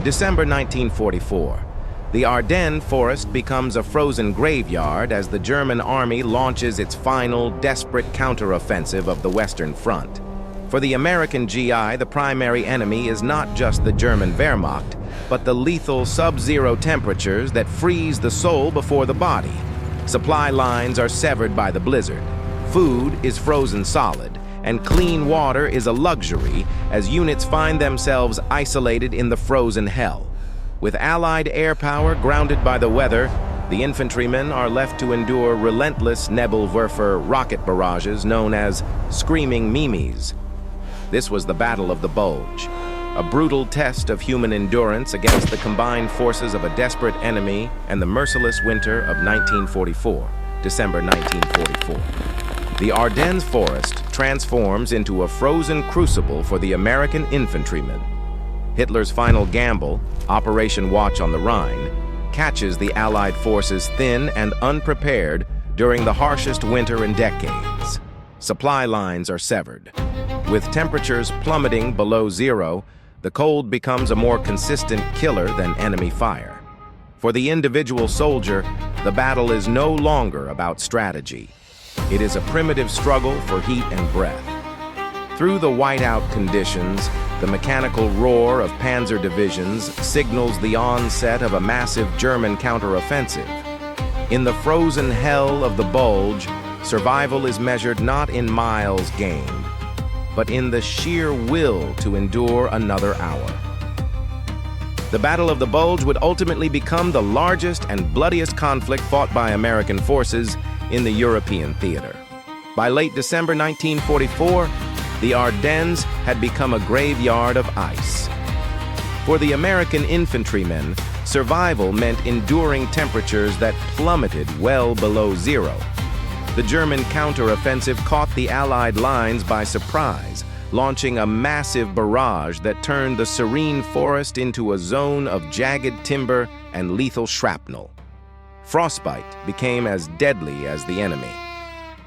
December 1944. The Ardennes forest becomes a frozen graveyard as the German army launches its final, desperate counteroffensive of the Western Front. For the American GI, the primary enemy is not just the German Wehrmacht, but the lethal sub-zero temperatures that freeze the soul before the body. Supply lines are severed by the blizzard. Food is frozen solid, and clean water is a luxury as units find themselves isolated in the frozen hell. With Allied air power grounded by the weather, the infantrymen are left to endure relentless Nebelwerfer rocket barrages known as Screaming Mimes. This was the Battle of the Bulge, a brutal test of human endurance against the combined forces of a desperate enemy and the merciless winter of 1944, December 1944. The Ardennes forest transforms into a frozen crucible for the American infantrymen. Hitler's final gamble, Operation Watch on the Rhine, catches the Allied forces thin and unprepared during the harshest winter in decades. Supply lines are severed. With temperatures plummeting below zero, the cold becomes a more consistent killer than enemy fire. For the individual soldier, the battle is no longer about strategy. It is a primitive struggle for heat and breath. Through the whiteout conditions, the mechanical roar of panzer divisions signals the onset of a massive German counteroffensive. In the frozen hell of the Bulge, survival is measured not in miles gained, but in the sheer will to endure another hour. The Battle of the Bulge would ultimately become the largest and bloodiest conflict fought by American forces in the European theater. By late December 1944, the Ardennes had become a graveyard of ice. For the American infantrymen, survival meant enduring temperatures that plummeted well below zero. The German counteroffensive caught the Allied lines by surprise, launching a massive barrage that turned the serene forest into a zone of jagged timber and lethal shrapnel. Frostbite became as deadly as the enemy.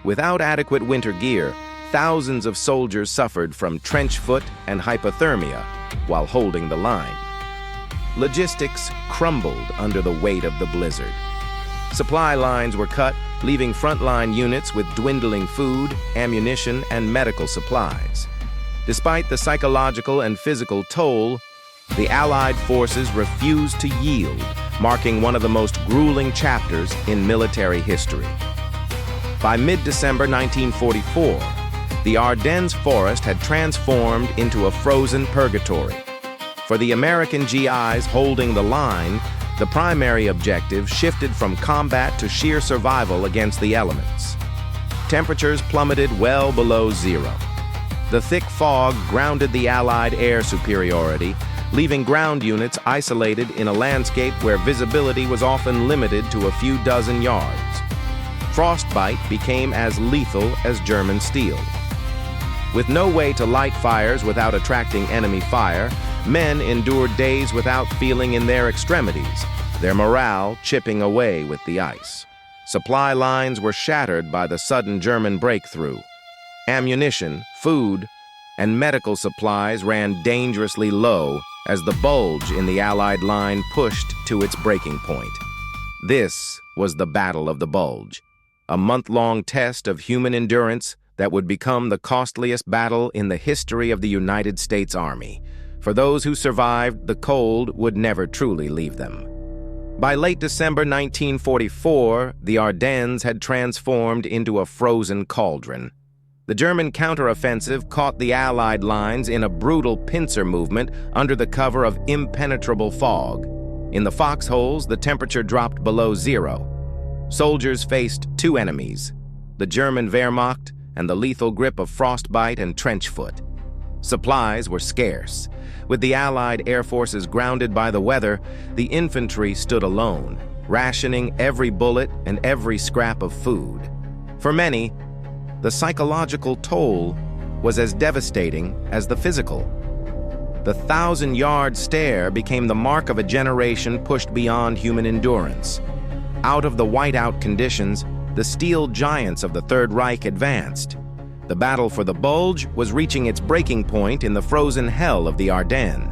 Without adequate winter gear, thousands of soldiers suffered from trench foot and hypothermia while holding the line. Logistics crumbled under the weight of the blizzard. Supply lines were cut, leaving frontline units with dwindling food, ammunition, and medical supplies. Despite the psychological and physical toll, the Allied forces refused to yield, marking one of the most grueling chapters in military history. By mid-December 1944, the Ardennes forest had transformed into a frozen purgatory. For the American GIs holding the line, the primary objective shifted from combat to sheer survival against the elements. Temperatures plummeted well below zero. The thick fog grounded the Allied air superiority, leaving ground units isolated in a landscape where visibility was often limited to a few dozen yards. Frostbite became as lethal as German steel. With no way to light fires without attracting enemy fire, men endured days without feeling in their extremities, their morale chipping away with the ice. Supply lines were shattered by the sudden German breakthrough. Ammunition, food, and medical supplies ran dangerously low as the bulge in the Allied line pushed to its breaking point. This was the Battle of the Bulge, a month-long test of human endurance that would become the costliest battle in the history of the United States Army. For those who survived, the cold would never truly leave them. By late December 1944, the Ardennes had transformed into a frozen cauldron. The German counteroffensive caught the Allied lines in a brutal pincer movement under the cover of impenetrable fog. In the foxholes, the temperature dropped below zero. Soldiers faced two enemies, the German Wehrmacht and the lethal grip of frostbite and trench foot. Supplies were scarce. With the Allied air forces grounded by the weather, the infantry stood alone, rationing every bullet and every scrap of food. For many, the psychological toll was as devastating as the physical. The 1,000-yard stare became the mark of a generation pushed beyond human endurance. Out of the whiteout conditions, the steel giants of the Third Reich advanced. The battle for the Bulge was reaching its breaking point in the frozen hell of the Ardennes.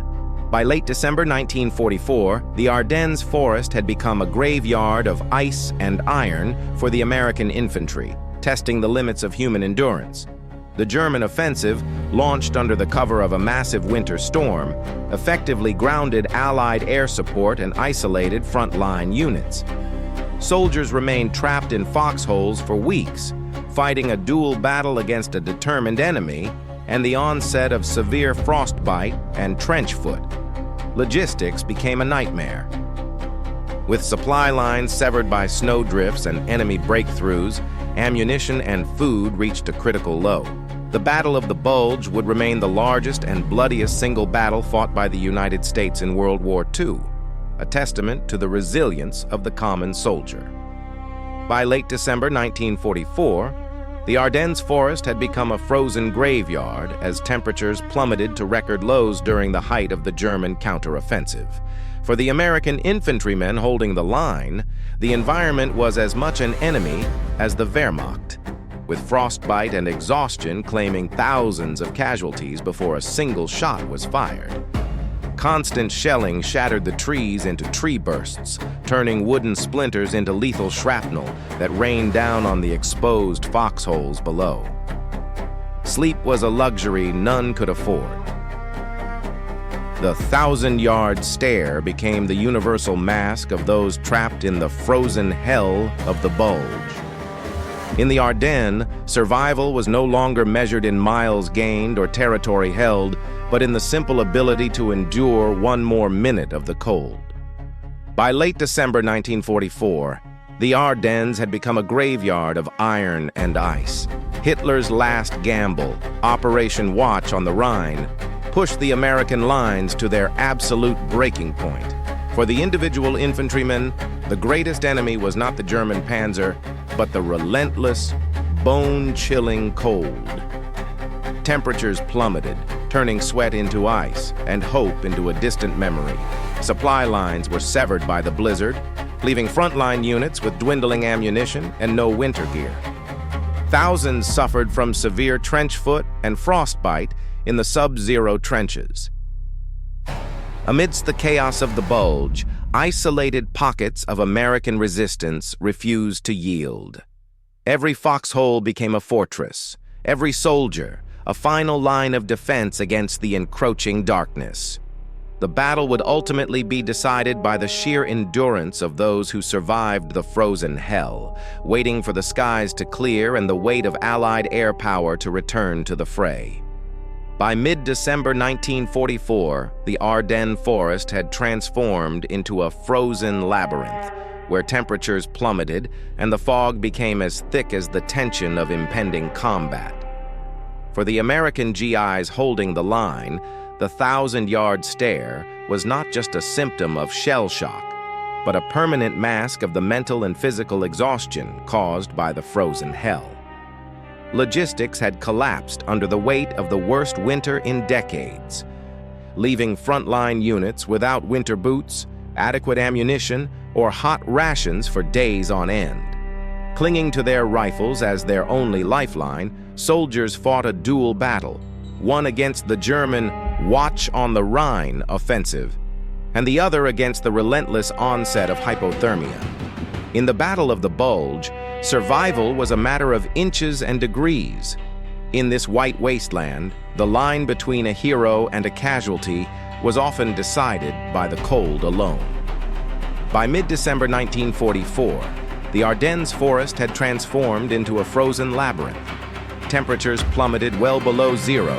By late December 1944, the Ardennes forest had become a graveyard of ice and iron for the American infantry, testing the limits of human endurance. The German offensive, launched under the cover of a massive winter storm, effectively grounded Allied air support and isolated frontline units. Soldiers remained trapped in foxholes for weeks, fighting a dual battle against a determined enemy and the onset of severe frostbite and trench foot. Logistics became a nightmare. With supply lines severed by snowdrifts and enemy breakthroughs, ammunition and food reached a critical low. The Battle of the Bulge would remain the largest and bloodiest single battle fought by the United States in World War II, a testament to the resilience of the common soldier. By late December 1944, the Ardennes forest had become a frozen graveyard as temperatures plummeted to record lows during the height of the German counteroffensive. For the American infantrymen holding the line, the environment was as much an enemy as the Wehrmacht, with frostbite and exhaustion claiming thousands of casualties before a single shot was fired. Constant shelling shattered the trees into tree bursts, turning wooden splinters into lethal shrapnel that rained down on the exposed foxholes below. Sleep was a luxury none could afford. The 1,000-yard stare became the universal mask of those trapped in the frozen hell of the Bulge. In the Ardennes, survival was no longer measured in miles gained or territory held, but in the simple ability to endure one more minute of the cold. By late December 1944, the Ardennes had become a graveyard of iron and ice. Hitler's last gamble, Operation Watch on the Rhine, pushed the American lines to their absolute breaking point. For the individual infantrymen, the greatest enemy was not the German panzer, but the relentless, bone-chilling cold. Temperatures plummeted, turning sweat into ice and hope into a distant memory. Supply lines were severed by the blizzard, leaving frontline units with dwindling ammunition and no winter gear. Thousands suffered from severe trench foot and frostbite in the sub-zero trenches. Amidst the chaos of the Bulge, isolated pockets of American resistance refused to yield. Every foxhole became a fortress, every soldier a final line of defense against the encroaching darkness. The battle would ultimately be decided by the sheer endurance of those who survived the frozen hell, waiting for the skies to clear and the weight of Allied air power to return to the fray. By mid-December 1944, the Ardennes forest had transformed into a frozen labyrinth, where temperatures plummeted and the fog became as thick as the tension of impending combat. For the American GIs holding the line, the 1,000-yard stare was not just a symptom of shell shock, but a permanent mask of the mental and physical exhaustion caused by the frozen hell. Logistics had collapsed under the weight of the worst winter in decades, leaving frontline units without winter boots, adequate ammunition, or hot rations for days on end. Clinging to their rifles as their only lifeline, soldiers fought a dual battle, one against the German Watch on the Rhine offensive, and the other against the relentless onset of hypothermia. In the Battle of the Bulge, survival was a matter of inches and degrees. In this white wasteland, the line between a hero and a casualty was often decided by the cold alone. By mid-December 1944, the Ardennes forest had transformed into a frozen labyrinth. Temperatures plummeted well below zero,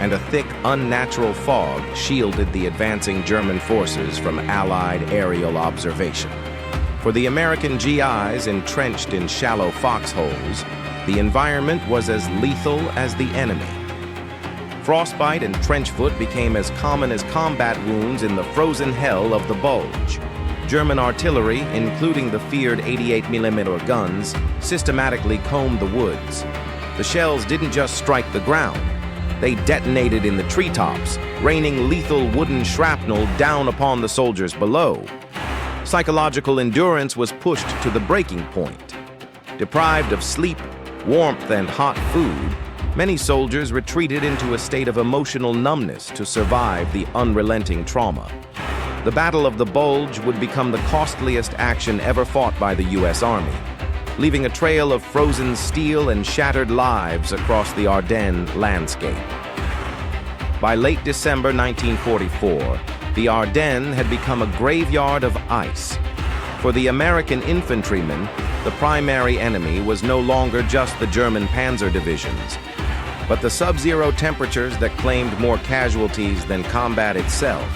and a thick, unnatural fog shielded the advancing German forces from Allied aerial observation. For the American GIs entrenched in shallow foxholes, the environment was as lethal as the enemy. Frostbite and trench foot became as common as combat wounds in the frozen hell of the Bulge. German artillery, including the feared 88mm guns, systematically combed the woods. The shells didn't just strike the ground. They detonated in the treetops, raining lethal wooden shrapnel down upon the soldiers below. Psychological endurance was pushed to the breaking point. Deprived of sleep, warmth, and hot food, Many soldiers retreated into a state of emotional numbness to survive the unrelenting trauma. The Battle of the Bulge would become the costliest action ever fought by the U.S. Army, leaving a trail of frozen steel and shattered lives across the Ardennes landscape. By late December 1944, the Ardennes had become a graveyard of ice. For the American infantrymen, the primary enemy was no longer just the German panzer divisions, but the sub-zero temperatures that claimed more casualties than combat itself.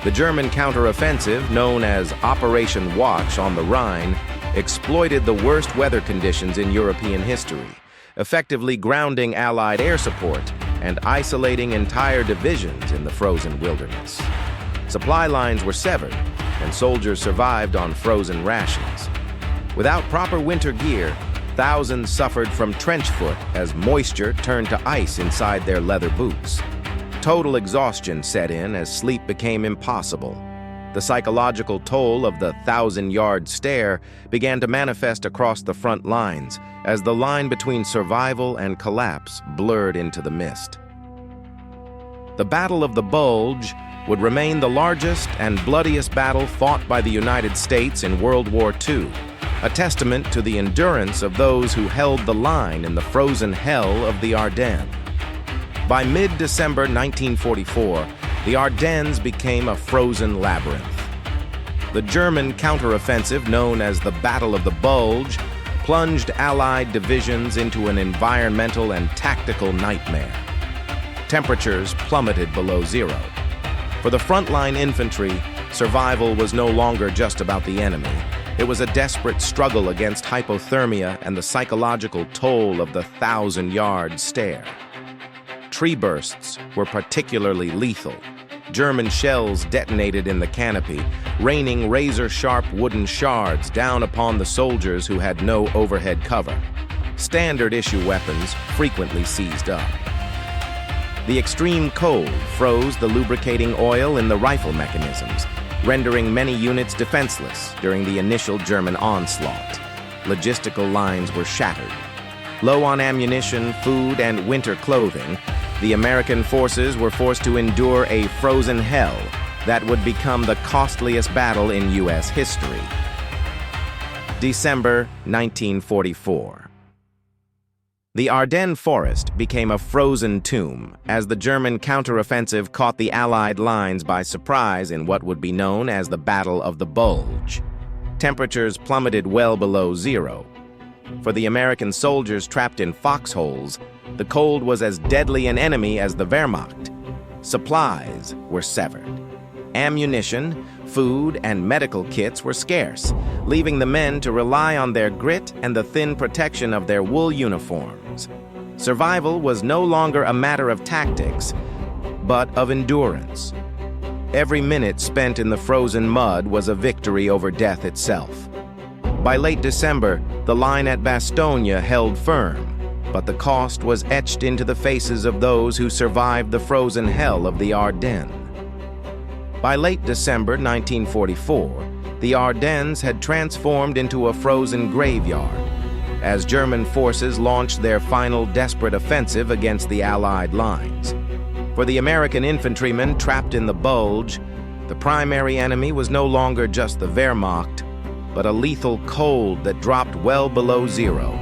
The German counteroffensive, known as Operation Watch on the Rhine, exploited the worst weather conditions in European history, effectively grounding Allied air support and isolating entire divisions in the frozen wilderness. Supply lines were severed, and soldiers survived on frozen rations. Without proper winter gear, thousands suffered from trench foot as moisture turned to ice inside their leather boots. Total exhaustion set in as sleep became impossible. The psychological toll of the 1,000-yard stare began to manifest across the front lines as the line between survival and collapse blurred into the mist. The Battle of the Bulge would remain the largest and bloodiest battle fought by the United States in World War II, a testament to the endurance of those who held the line in the frozen hell of the Ardennes. By mid-December 1944, the Ardennes became a frozen labyrinth. The German counteroffensive, known as the Battle of the Bulge, plunged Allied divisions into an environmental and tactical nightmare. Temperatures plummeted below zero. For the frontline infantry, survival was no longer just about the enemy. It was a desperate struggle against hypothermia and the psychological toll of the 1,000-yard stare. Tree bursts were particularly lethal. German shells detonated in the canopy, raining razor-sharp wooden shards down upon the soldiers who had no overhead cover. Standard-issue weapons frequently seized up. The extreme cold froze the lubricating oil in the rifle mechanisms, rendering many units defenseless during the initial German onslaught. Logistical lines were shattered. Low on ammunition, food, and winter clothing, the American forces were forced to endure a frozen hell that would become the costliest battle in U.S. history. December 1944. The Ardennes forest became a frozen tomb as the German counteroffensive caught the Allied lines by surprise in what would be known as the Battle of the Bulge. Temperatures plummeted well below zero. For the American soldiers trapped in foxholes, the cold was as deadly an enemy as the Wehrmacht. Supplies were severed. Ammunition, food, and medical kits were scarce, leaving the men to rely on their grit and the thin protection of their wool uniforms. Survival was no longer a matter of tactics, but of endurance. Every minute spent in the frozen mud was a victory over death itself. By late December, the line at Bastogne held firm, but the cost was etched into the faces of those who survived the frozen hell of the Ardennes. By late December 1944, the Ardennes had transformed into a frozen graveyard as German forces launched their final desperate offensive against the Allied lines. For the American infantrymen trapped in the Bulge, the primary enemy was no longer just the Wehrmacht, but a lethal cold that dropped well below zero.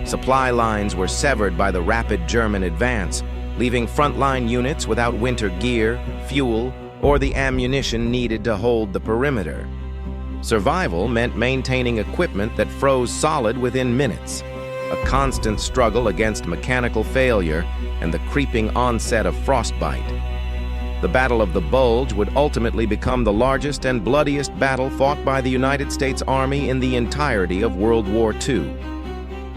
Supply lines were severed by the rapid German advance, leaving frontline units without winter gear, fuel, or the ammunition needed to hold the perimeter. Survival meant maintaining equipment that froze solid within minutes, a constant struggle against mechanical failure and the creeping onset of frostbite. The Battle of the Bulge would ultimately become the largest and bloodiest battle fought by the United States Army in the entirety of World War II.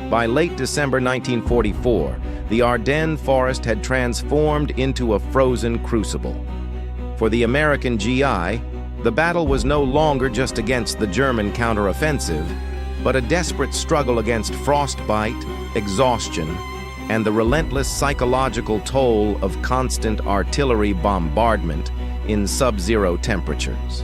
By late December 1944, the Ardennes forest had transformed into a frozen crucible. For the American GI, the battle was no longer just against the German counteroffensive, but a desperate struggle against frostbite, exhaustion, and the relentless psychological toll of constant artillery bombardment in sub-zero temperatures.